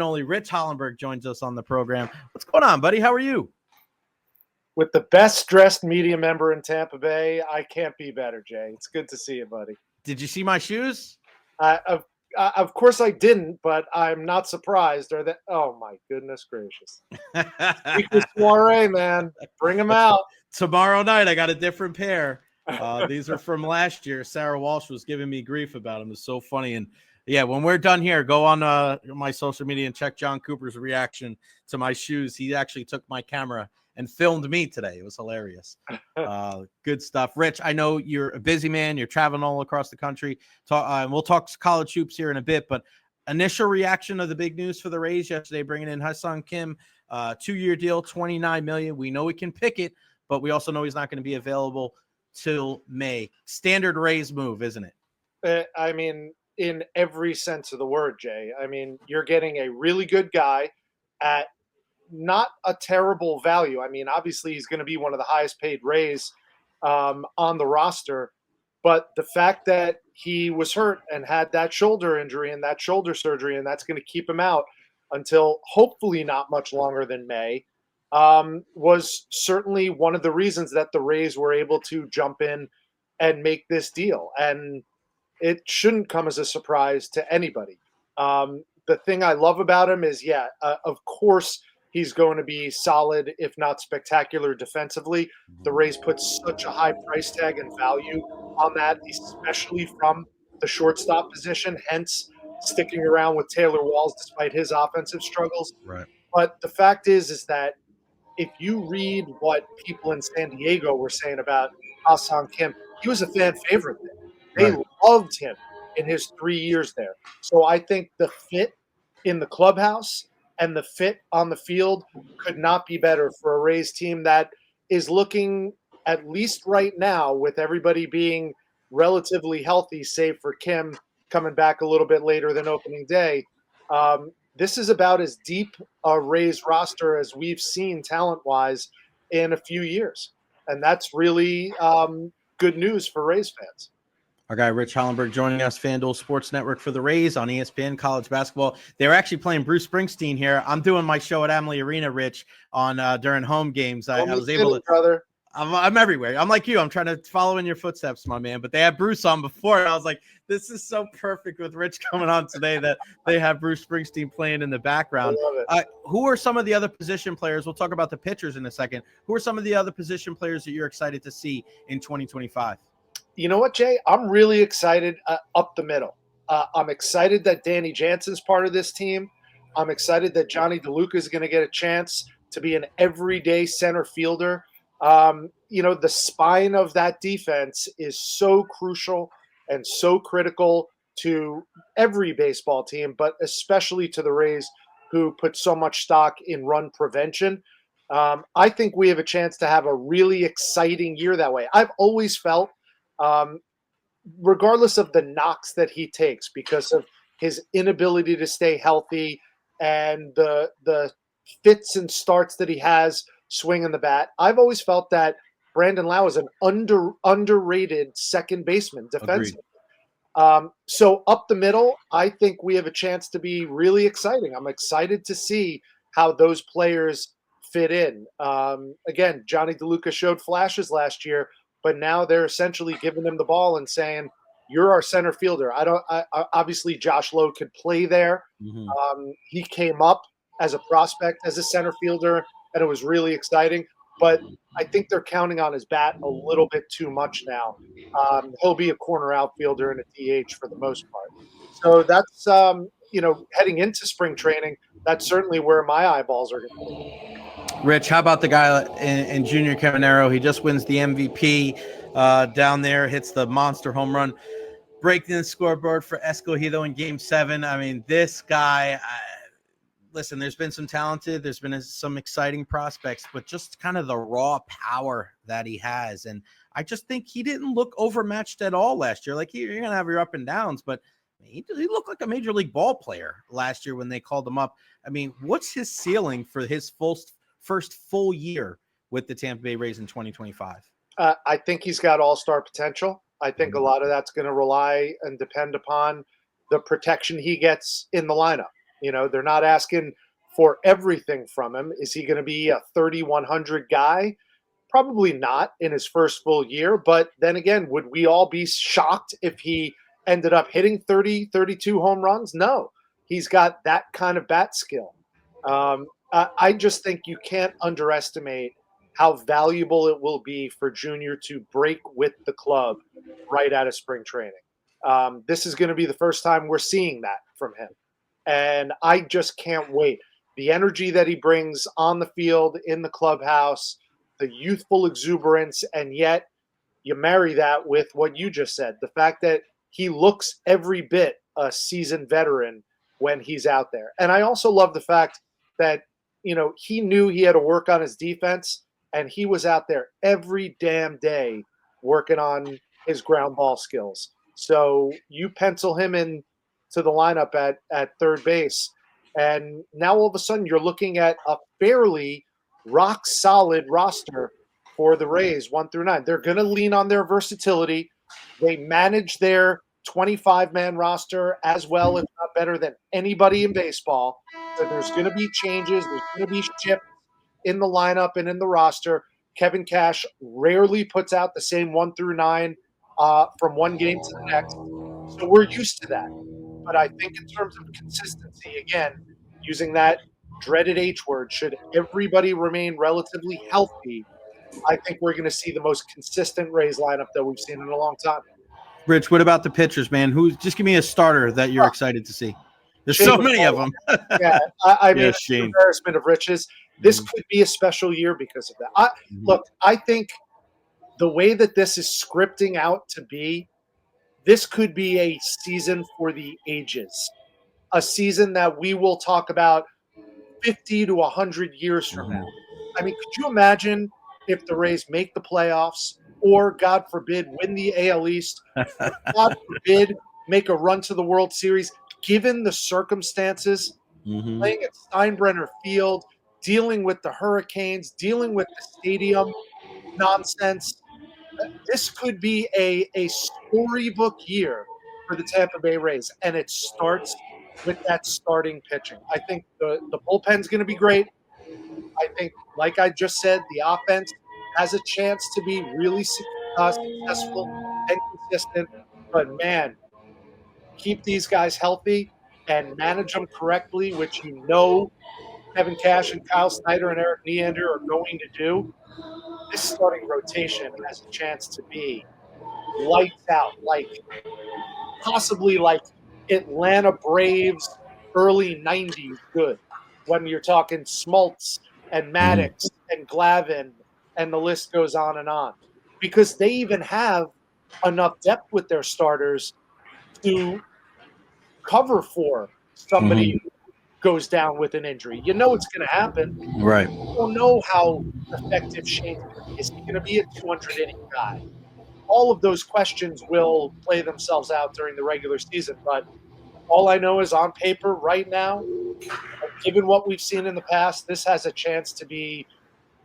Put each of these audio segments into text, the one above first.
only Rich Hollenberg joins us on the program. What's going on, buddy? How are you? With the best dressed media member in Tampa Bay, I can't be better, Jay. It's good to see you, buddy. Did you see my shoes? Of course I didn't, but I'm not surprised. Oh my goodness gracious! Weekly soiree, man. Bring them out tomorrow night. I got a different pair. These are from last year. Sarah Walsh was giving me grief about them. It's so funny. And yeah, when we're done here, go on my social media and check John Cooper's reaction to my shoes. He actually took my camera and filmed me today. It was hilarious. Good stuff. Rich, I know you're a busy man. You're traveling all across the country. We'll talk college hoops here in a bit, but initial reaction of the big news for the Rays yesterday, bringing in Ha-Seong Kim, 2-year deal, $29 million. We know we can pick it, but we also know he's not going to be available till May. Standard Rays move, isn't it? I mean, in every sense of the word, Jay. I mean, you're getting a really good guy at not a terrible value. I mean, obviously he's going to be one of the highest paid Rays on the roster, but the fact that he was hurt and had that shoulder injury and that shoulder surgery, and that's going to keep him out until hopefully not much longer than May, was certainly one of the reasons that the Rays were able to jump in and make this deal. And it shouldn't come as a surprise to anybody. The thing I love about him is, of course, he's going to be solid, if not spectacular, defensively. The Rays put such a high price tag and value on that, especially from the shortstop position, hence sticking around with Taylor Walls despite his offensive struggles. Right. But the fact is that if you read what people in San Diego were saying about Ha-Seong Kim, he was a fan favorite there. They loved him in his 3 years there. So I think the fit in the clubhouse and the fit on the field could not be better for a Rays team that is looking, at least right now, with everybody being relatively healthy, save for Kim coming back a little bit later than opening day. This is about as deep a Rays roster as we've seen talent-wise in a few years. And that's really good news for Rays fans. Our guy, Rich Hollenberg, joining us, FanDuel Sports Network for the Rays on ESPN College Basketball. They're actually playing Bruce Springsteen here. I'm doing my show at Amalie Arena, Rich, on during home games. I was able to – brother. I'm everywhere. I'm like you. I'm trying to follow in your footsteps, my man. But they had Bruce on before, and I was like, this is so perfect with Rich coming on today that they have Bruce Springsteen playing in the background. I love it. Who are some of the other position players? We'll talk about the pitchers in a second. Who are some of the other position players that you're excited to see in 2025? You know what, Jay? I'm really excited up the middle. I'm excited that Danny Jansen's part of this team. I'm excited that Johnny DeLuca is going to get a chance to be an everyday center fielder. The spine of that defense is so crucial and so critical to every baseball team, but especially to the Rays, who put so much stock in run prevention. I think we have a chance to have a really exciting year that way. I've always felt, regardless of the knocks that he takes because of his inability to stay healthy and the fits and starts that he has swinging the bat, I've always felt that Brandon Lau is an underrated second baseman defensively. So up the middle, I think we have a chance to be really exciting. I'm excited to see how those players fit in. Again, Johnny DeLuca showed flashes last year, but now they're essentially giving him the ball and saying, you're our center fielder. Obviously Josh Lowe could play there. Mm-hmm. He came up as a prospect as a center fielder, and it was really exciting. But I think they're counting on his bat a little bit too much now. He'll be a corner outfielder and a DH for the most part. So that's, heading into spring training, that's certainly where my eyeballs are going to be. Rich, how about the guy in Junior Caminero? He just wins the MVP down there, hits the monster home run, breaking the scoreboard for Escogido in Game 7. I mean, this guy, listen, there's been some exciting prospects, but just kind of the raw power that he has. And I just think he didn't look overmatched at all last year. Like, you're going to have your up and downs, but he looked like a major league ball player last year when they called him up. I mean, what's his ceiling for his first full year with the Tampa Bay Rays in 2025? I think he's got all-star potential. I think a lot of that's going to rely and depend upon the protection he gets in the lineup. They're not asking for everything from him. Is he going to be a 3,100 guy? Probably not in his first full year. But then again, would we all be shocked if he ended up hitting 30, 32 home runs? No, he's got that kind of bat skill. I just think you can't underestimate how valuable it will be for Junior to break with the club right out of spring training. This is going to be the first time we're seeing that from him. And I just can't wait. The energy that he brings on the field, in the clubhouse, the youthful exuberance, and yet you marry that with what you just said, the fact that he looks every bit a seasoned veteran when he's out there. And I also love the fact that, he knew he had to work on his defense, and he was out there every damn day working on his ground ball skills. So you pencil him in to the lineup at third base, and now all of a sudden you're looking at a fairly rock solid roster for the Rays 1 through 9. They're going to lean on their versatility. They manage their 25-man roster as well, if not better than anybody in baseball. So there's going to be changes. There's going to be shifts in the lineup and in the roster. Kevin Cash rarely puts out the same 1 through 9 from one game to the next. So we're used to that. But I think in terms of consistency, again, using that dreaded H word, should everybody remain relatively healthy, I think we're going to see the most consistent Rays lineup that we've seen in a long time. Rich, what about the pitchers, man? Just give me a starter that you're excited to see. There's Shane so many of them. Yeah, I mean, Yeah, it's an Shane. embarrassment of riches. This could be a special year because of that. Look, I think the way that this is scripting out to be, this could be a season for the ages, a season that we will talk about 50 to 100 years from now. I mean, could you imagine if the Rays make the playoffs or, God forbid, win the AL East, or, God forbid, make a run to the World Series, given the circumstances, playing at Steinbrenner Field, dealing with the hurricanes, dealing with the stadium nonsense. This could be a storybook year for the Tampa Bay Rays, and it starts with that starting pitching. I think the bullpen's going to be great. I think, like I just said, the offense has a chance to be really successful and consistent. But, man, keep these guys healthy and manage them correctly, which Kevin Cash and Kyle Snyder and Eric Neander are going to do. This starting rotation has a chance to be lights out, possibly like Atlanta Braves early 90s good, when you're talking Smoltz and Maddox and Glavine, and the list goes on, because they even have enough depth with their starters to cover for somebody who goes down with an injury. You know it's going to happen. Right. You don't know how effective Shane's going to be. Is he going to be a 200-inning guy? All of those questions will play themselves out during the regular season. But all I know is on paper right now, given what we've seen in the past, this has a chance to be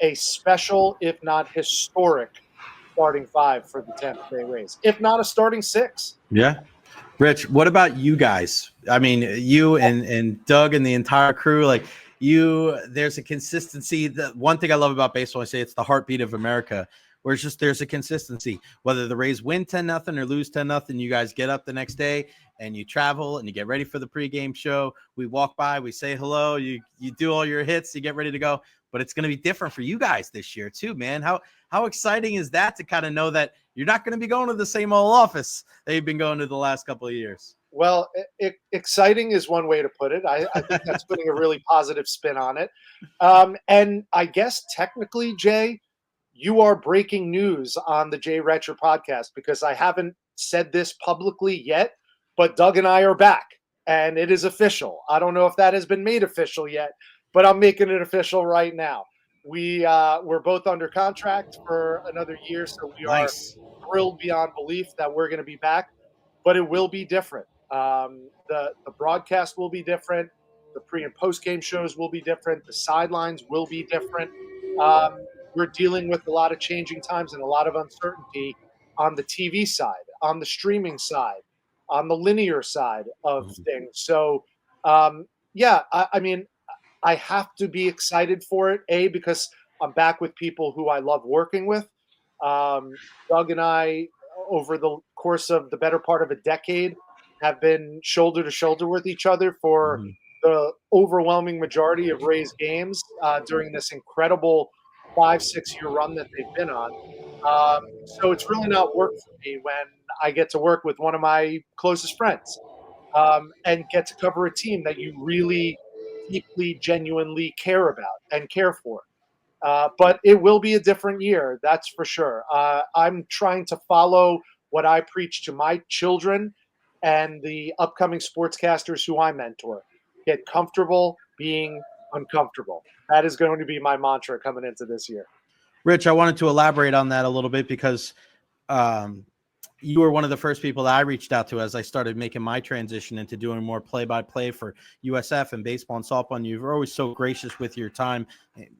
a special, if not historic, starting five for the Tampa Bay Rays, if not a starting six. Yeah. Rich, what about you guys? I mean, you and Doug and the entire crew, there's a consistency. The one thing I love about baseball, I say it's the heartbeat of America, where it's just there's a consistency. Whether the Rays win 10-0 or lose 10-0, you guys get up the next day and you travel and you get ready for the pregame show. We walk by, we say hello, you do all your hits, you get ready to go. But it's going to be different for you guys this year too, man. How exciting is that to kind of know that you're not going to be going to the same old office that you've been going to the last couple of years? Well, exciting is one way to put it. I think that's putting a really positive spin on it. And I guess technically, Jay, you are breaking news on the Jay Recher podcast, because I haven't said this publicly yet, but Doug and I are back, and it is official. I don't know if that has been made official yet, but I'm making it official right now. We're both under contract for another year, so we are thrilled beyond belief that we're going to be back, but it will be different. The broadcast will be different. The pre and post game shows will be different. The sidelines will be different. We're dealing with a lot of changing times and a lot of uncertainty on the TV side, on the streaming side, on the linear side of things. So Yeah, I mean, I have to be excited for it, A, because I'm back with people who I love working with. Doug and I, over the course of the better part of a decade, have been shoulder to shoulder with each other for Mhm. the overwhelming majority of Rays games during this incredible 5, 6 year run that they've been on. So it's really not work for me when I get to work with one of my closest friends and get to cover a team that you really deeply, genuinely care about and care for. But it will be a different year, that's for sure. I'm trying to follow what I preach to my children and the upcoming sportscasters who I mentor. Get comfortable being uncomfortable. That is going to be my mantra coming into this year. Rich, I wanted to elaborate on that a little bit because um, you were one of the first people that I reached out to as I started making my transition into doing more play-by-play for USF and baseball and softball. And you're always so gracious with your time,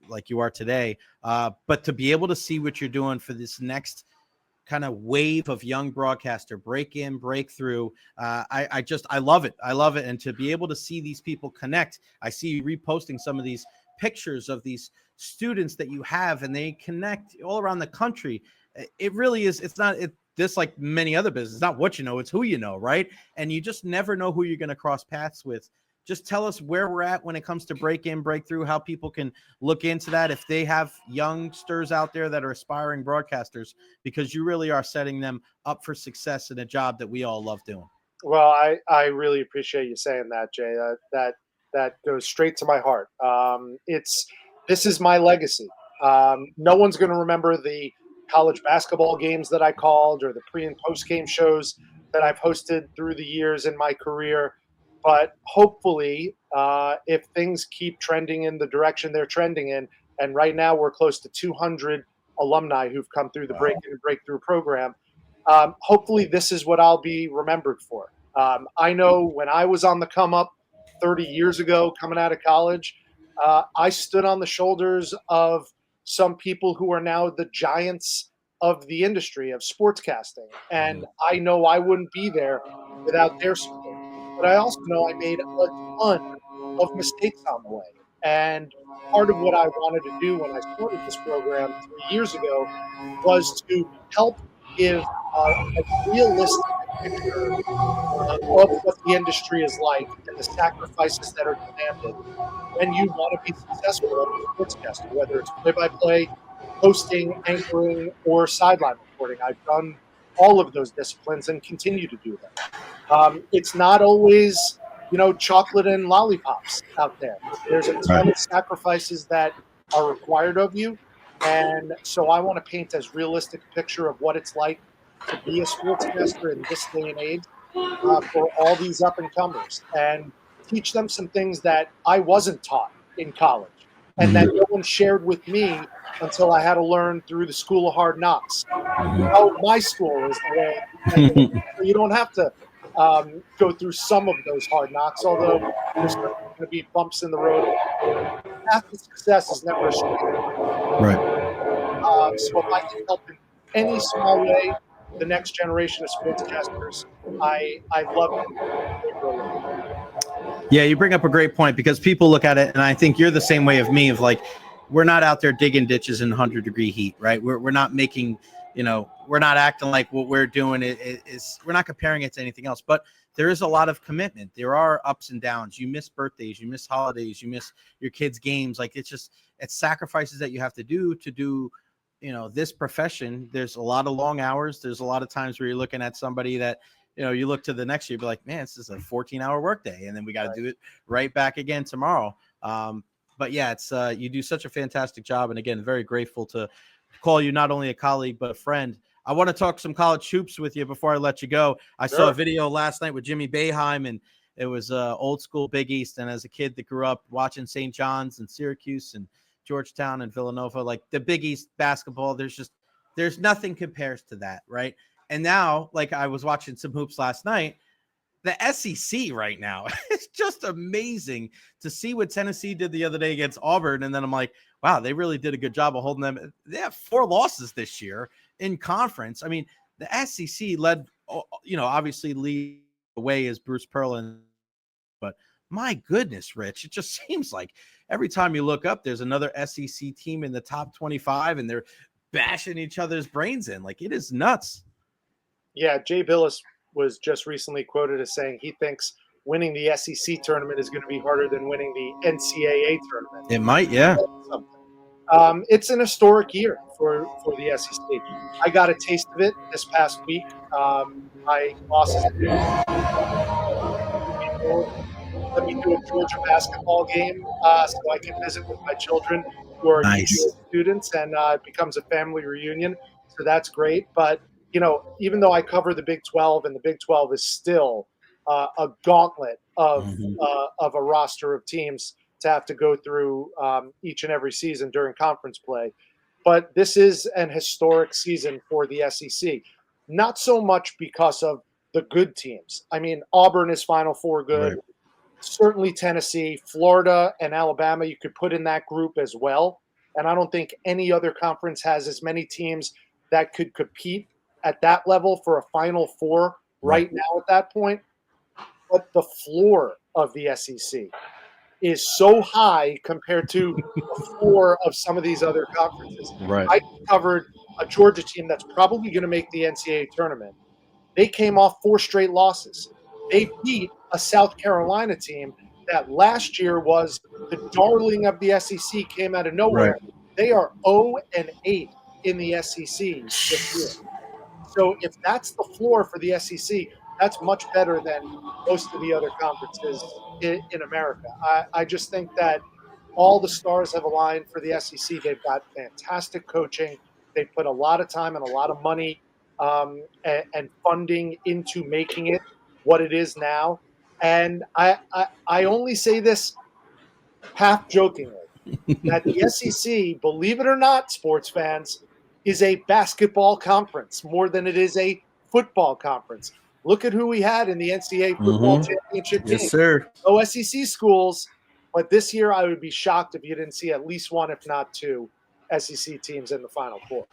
like you are today. But to be able to see what you're doing for this next kind of wave of young broadcaster, break in, breakthrough. I love it. I love it. And to be able to see these people connect, I see you reposting some of these pictures of these students that you have, and they connect all around the country. It really is. It's not this like many other businesses. It's not what you know, it's who you know, right? And you just never know who you're going to cross paths with. Just tell us where we're at when it comes to break in, breakthrough, how people can look into that if they have youngsters out there that are aspiring broadcasters, because you really are setting them up for success in a job that we all love doing. Well, I really appreciate you saying that, Jay. That goes straight to my heart. This is my legacy. No one's going to remember the college basketball games that I called or the pre and post game shows that I've hosted through the years in my career. But hopefully, if things keep trending in the direction they're trending in, and right now we're close to 200 alumni who've come through the Break In and Breakthrough program. Hopefully, this is what I'll be remembered for. I know when I was on the come up 30 years ago, coming out of college, I stood on the shoulders of some people who are now the giants of the industry of sportscasting. And I know I wouldn't be there without their support. But I also know I made a ton of mistakes on the way. And part of what I wanted to do when I started this program 3 years ago was to help give a realistic picture of what the industry is like and the sacrifices that are demanded when you want to be successful as a sportscaster, whether it's play-by-play, hosting, anchoring, or sideline reporting. I've done all of those disciplines and continue to do them. It's not always, chocolate and lollipops out there. There's a ton of sacrifices that are required of you. And so I want to paint as realistic a picture of what it's like to be a sportscaster in this day and age for all these up and comers and teach them some things that I wasn't taught in college and that no one shared with me until I had to learn through the school of hard knocks. My school is the way you don't have to go through some of those hard knocks, although there's certainly going to be bumps in the road. Path to success is never a straight Right. so if I can help in any small way the next generation of sportscasters, I love it. Really. Yeah, you bring up a great point because people look at it, and I think you're the same way of me. Of like, we're not out there digging ditches in 100-degree heat, right? We're not making, we're not acting like what we're doing is we're not comparing it to anything else. But there is a lot of commitment. There are ups and downs. You miss birthdays, you miss holidays, you miss your kids' games. Like it's sacrifices that you have to do this profession. There's a lot of long hours. There's a lot of times where you're looking at somebody that you look to the next year, be like, man, this is a 14-hour workday, and then we got to do it right back again tomorrow. But yeah, it's you do such a fantastic job, and again, very grateful to call you not only a colleague but a friend. I want to talk some college hoops with you before I let you go. I saw a video last night with Jimmy Boeheim, and it was old school Big East. And as a kid that grew up watching St. John's and Syracuse and Georgetown and Villanova, like the Big East basketball, there's nothing compares to that, right? And now, like I was watching some hoops last night, the SEC right now, it's just amazing to see what Tennessee did the other day against Auburn. And then I'm like, wow, they really did a good job of holding them. They have 4 losses this year in conference. I mean, the SEC led, obviously lead the way is Bruce Pearlin, but my goodness, Rich, it just seems like every time you look up, there's another SEC team in the top 25 and they're bashing each other's brains in. Like, it is nuts. Yeah, Jay Billis was just recently quoted as saying he thinks winning the SEC tournament is going to be harder than winning the NCAA tournament. It might, yeah. Something. It's an historic year for the SEC. I got a taste of it this past week. My bosses let me do a Georgia basketball game so I can visit with my children who are Nice. UGA students, and it becomes a family reunion. So that's great. But, even though I cover the Big 12, and the Big 12 is still a gauntlet of a roster of teams to have to go through each and every season during conference play. But this is an historic season for the SEC. Not so much because of the good teams. I mean, Auburn is Final Four good. Right. Certainly Tennessee, Florida, and Alabama you could put in that group as well. And I don't think any other conference has as many teams that could compete at that level for a Final Four right now at that point. But the floor of the SEC is so high compared to the floor of some of these other conferences. Right. I covered a Georgia team that's probably going to make the NCAA tournament. They came off 4 straight losses. They beat a South Carolina team that last year was the darling of the SEC, came out of nowhere. Right. They are 0-8 in the SEC this year. So if that's the floor for the SEC, that's much better than most of the other conferences in America. I just think that all the stars have aligned for the SEC. They've got fantastic coaching. They put a lot of time and a lot of money and funding into making it what it is now. And I only say this half jokingly that the SEC, believe it or not, sports fans, is a basketball conference more than it is a football conference. Look at who we had in the NCAA football championship game. Yes, sir. No SEC schools, but this year I would be shocked if you didn't see at least one, if not 2, SEC teams in the Final Four.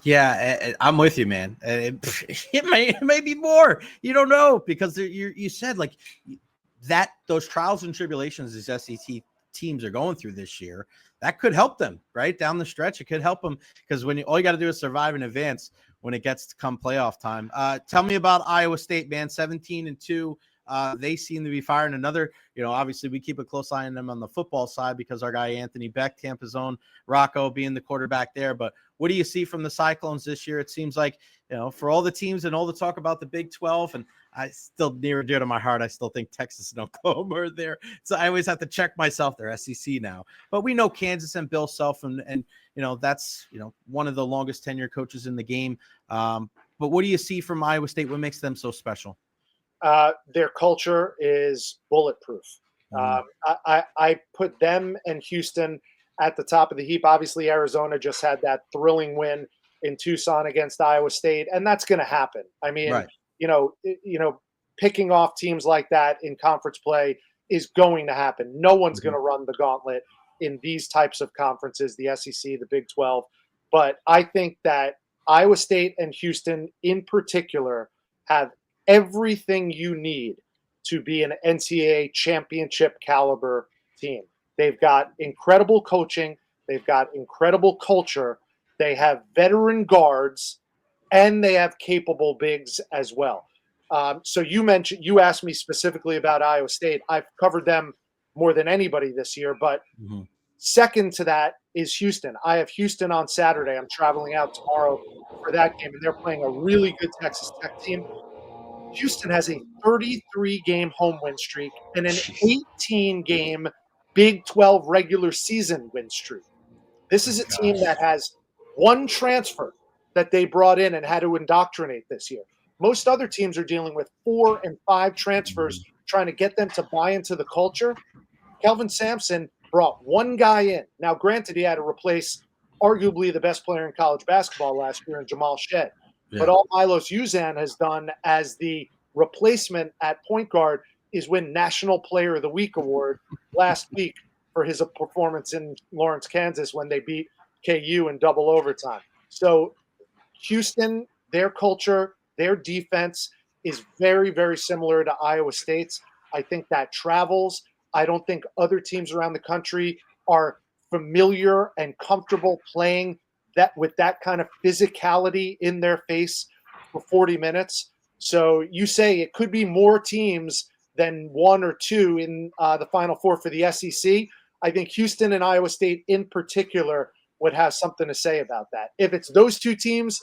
Yeah, I'm with you, man. It may be more. You don't know because you said like that those trials and tribulations these SEC teams are going through this year, that could help them right down the stretch. It could help them because when all you got to do is survive in advance when it gets to come playoff time. Tell me about Iowa State, man. 17-2. They seem to be firing another, obviously we keep a close eye on them on the football side because our guy Anthony Beck, Tampa's own Rocco being the quarterback there. But what do you see from the Cyclones this year? It seems like, for all the teams and all the talk about the Big 12, and I still near and dear to my heart, I still think Texas and Oklahoma are there. So I always have to check myself. They're SEC now, but we know Kansas and Bill Self and that's, one of the longest tenure coaches in the game. But what do you see from Iowa State? What makes them so special? Their culture is bulletproof. I put them and Houston at the top of the heap. Obviously, Arizona just had that thrilling win in Tucson against Iowa State, and that's going to happen. I mean, picking off teams like that in conference play is going to happen. No one's going to run the gauntlet in these types of conferences, the SEC, the Big 12. But I think that Iowa State and Houston in particular have everything you need to be an NCAA championship caliber team. They've got incredible coaching. They've got incredible culture. They have veteran guards, and they have capable bigs as well. So you asked me specifically about Iowa State. I've covered them more than anybody this year, but second to that is Houston. I have Houston on Saturday. I'm traveling out tomorrow for that game, and they're playing a really good Texas Tech team. Houston has a 33-game home win streak and an 18-game Big 12 regular season win streak. This is a team that has one transfer that they brought in and had to indoctrinate this year. Most other teams are dealing with 4 and 5 transfers trying to get them to buy into the culture. Kelvin Sampson brought one guy in. Now, granted, he had to replace arguably the best player in college basketball last year in Jamal Shead. Yeah. But all Milos Uzan has done as the replacement at point guard is win National Player of the Week award last week for his performance in Lawrence, Kansas when they beat KU in double overtime. So Houston, their culture, their defense is very, very similar to Iowa State's. I think that travels. I don't think other teams around the country are familiar and comfortable playing that with that kind of physicality in their face for 40 minutes. So you say it could be more teams than one or two in the Final Four for the SEC. I think Houston and Iowa State in particular would have something to say about that. If it's those two teams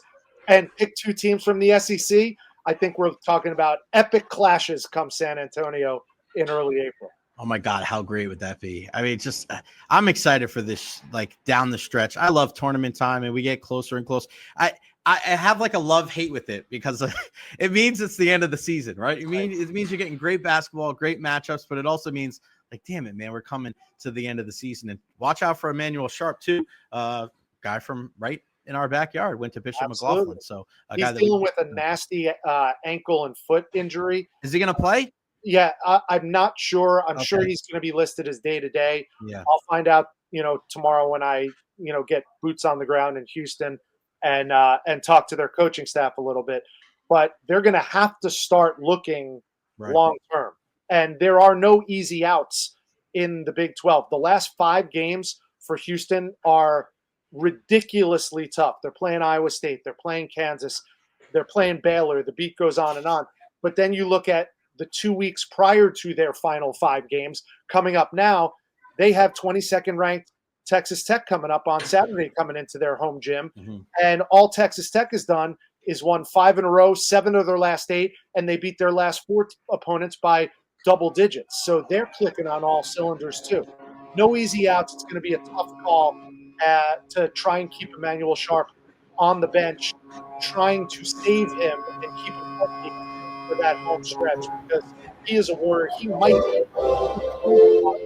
and pick two teams from the SEC, I think we're talking about epic clashes come San Antonio in early April. Oh my God, how great would that be? I mean, just I'm excited for this, like down the stretch. I love tournament time, and we get closer and closer. I have like a love-hate with it because it means it's the end of the season, right? It means you're getting great basketball, great matchups, but it also means like, damn it, man, we're coming to the end of the season. And watch out for Emmanuel Sharp too, guy from right in our backyard, went to Bishop McLaughlin. So he's dealing with a nasty ankle and foot injury. Is he going to play? Yeah, I'm not sure. I'm sure he's going to be listed as day-to-day. Yeah, I'll find out, tomorrow when I, get boots on the ground in Houston and talk to their coaching staff a little bit. But they're going to have to start looking long-term. And there are no easy outs in the Big 12. The last 5 games for Houston are ridiculously tough. They're playing Iowa State. They're playing Kansas. They're playing Baylor. The beat goes on and on. But then you look at the 2 weeks prior to their final 5 games coming up now, they have 22nd ranked Texas Tech coming up on Saturday, coming into their home gym. Mm-hmm. And all Texas Tech has done is won 5 in a row, 7 of their last 8, and they beat their last 4 opponents by double digits. So they're clicking on all cylinders too. No easy outs. It's going to be a tough call to try and keep Emmanuel Sharp on the bench, trying to save him and keep him healthy for that home stretch, because he is a warrior. He might be all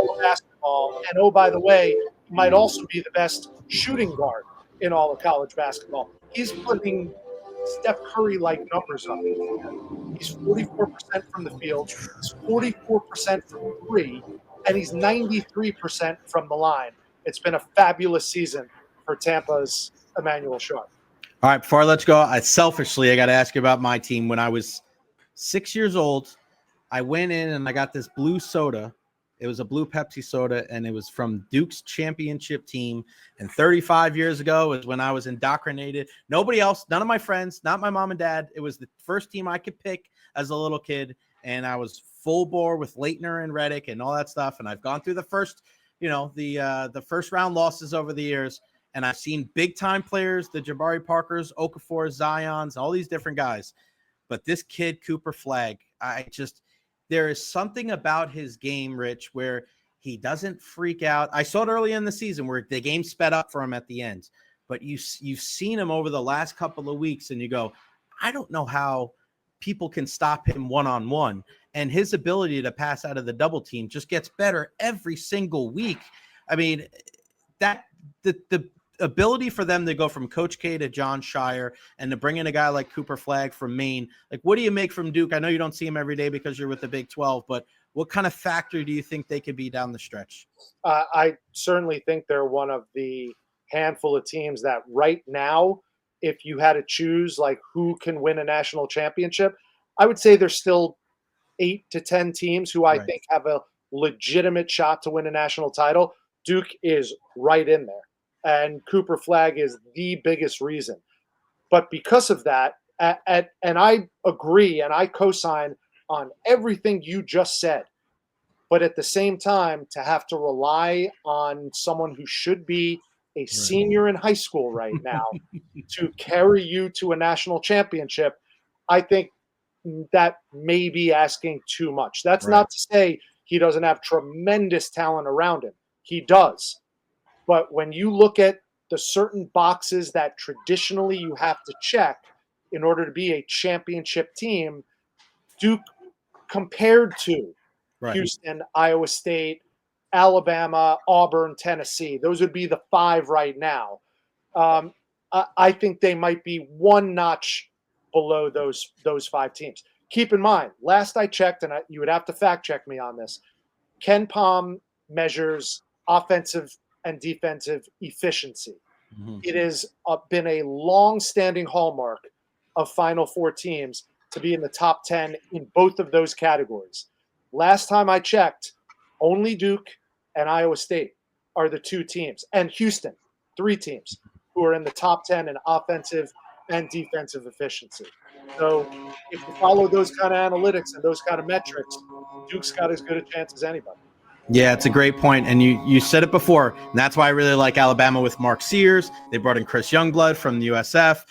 of basketball. And oh, by the way, he might also be the best shooting guard in all of college basketball. He's putting Steph Curry-like numbers up. He's 44% from the field. He's 44% from 3, and he's 93% from the line. It's been a fabulous season for Tampa's Emmanuel Sharp. All right, before I let you go, I got to ask you about my team. When I was 6 years old, I went in and I got this blue soda. It was a blue Pepsi soda, and it was from Duke's championship team. And 35 years ago is when I was indoctrinated. Nobody else, none of my friends, not my mom and dad. It was the first team I could pick as a little kid, and I was full bore with Leitner and Reddick and all that stuff. And I've gone through the first, the first round losses over the years. And I've seen big-time players, the Jabari Parkers, Okafor, Zions, all these different guys. But this kid, Cooper Flagg, there is something about his game, Rich, where he doesn't freak out. I saw it early in the season where the game sped up for him at the end. But you've seen him over the last couple of weeks, and you go, I don't know how people can stop him one-on-one. And his ability to pass out of the double team just gets better every single week. I mean, the ability for them to go from Coach K to John Shire and to bring in a guy like Cooper Flagg from Maine, like, what do you make from Duke? I know you don't see him every day because you're with the Big 12, but what kind of factor do you think they could be down the stretch? I certainly think they're one of the handful of teams that right now, if you had to choose like who can win a national championship, I would say there's still 8 to 10 teams who I think have a legitimate shot to win a national title. Duke is right in there. And Cooper Flagg is the biggest reason. But because of that, and I agree and I co-sign on everything you just said, but at the same time, to have to rely on someone who should be a senior in high school right now to carry you to a national championship, I think that may be asking too much. That's not to say he doesn't have tremendous talent around him. He does. But when you look at the certain boxes that traditionally you have to check in order to be a championship team, Duke compared to Houston, Iowa State, Alabama, Auburn, Tennessee, those would be the 5 right now. I think they might be one notch below those 5 teams. Keep in mind, last I checked, and you would have to fact check me on this, Ken Pom measures offensive and defensive efficiency. Mm-hmm. It has been a long-standing hallmark of Final Four teams to be in the top 10 in both of those categories. Last time I checked, only Duke and Iowa State are the 2 teams, and Houston, 3 teams who are in the top 10 in offensive and defensive efficiency. So if you follow those kind of analytics and those kind of metrics, Duke's got as good a chance as anybody. Yeah, it's a great point. And you said it before, and that's why I really like Alabama with Mark Sears. They brought in Chris Youngblood from the USF.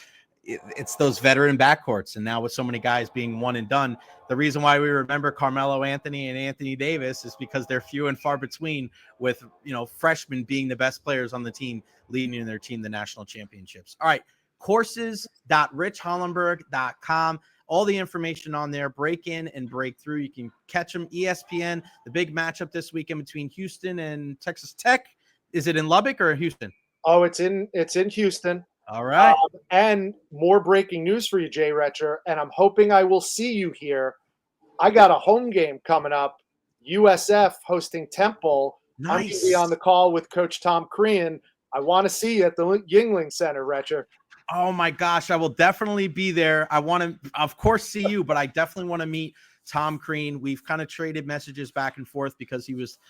It's those veteran backcourts. And now with so many guys being one and done, the reason why we remember Carmelo Anthony and Anthony Davis is because they're few and far between, with freshmen being the best players on the team, leading their team to national championships. All right, courses.richhollenberg.com. All the information on there. Break in and break through. You can catch them. ESPN, the big matchup this weekend between Houston and Texas Tech. Is it in Lubbock or Houston? Oh, it's in Houston. All right. And more breaking news for you, Jay Recher, and I'm hoping I will see you here. I got a home game coming up. USF hosting Temple. Nice. I'm going to be on the call with Coach Tom Crean. I want to see you at the Yingling Center, Recher. Oh my gosh, I will definitely be there. I want to, of course, see you, but I definitely want to meet Tom Crean. We've kind of traded messages back and forth because he was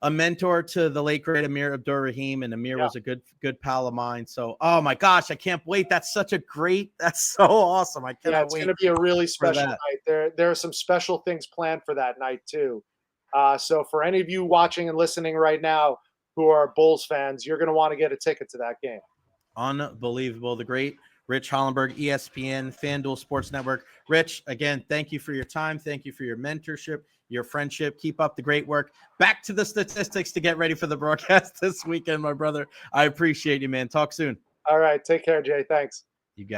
a mentor to the late great Amir Abdur-Rahim, and Amir was a good pal of mine. So, oh my gosh, I can't wait. That's so awesome. I cannot wait. It's going to be a really special night. There are some special things planned for that night too. So for any of you watching and listening right now who are Bulls fans, you're going to want to get a ticket to that game. Unbelievable. The great Rich Hollenberg, ESPN, FanDuel Sports Network. Rich, again, thank you for your time. Thank you for your mentorship, your friendship. Keep up the great work. Back to the statistics to get ready for the broadcast this weekend, my brother. I appreciate you, man. Talk soon. All right. Take care, Jay. Thanks. You got it.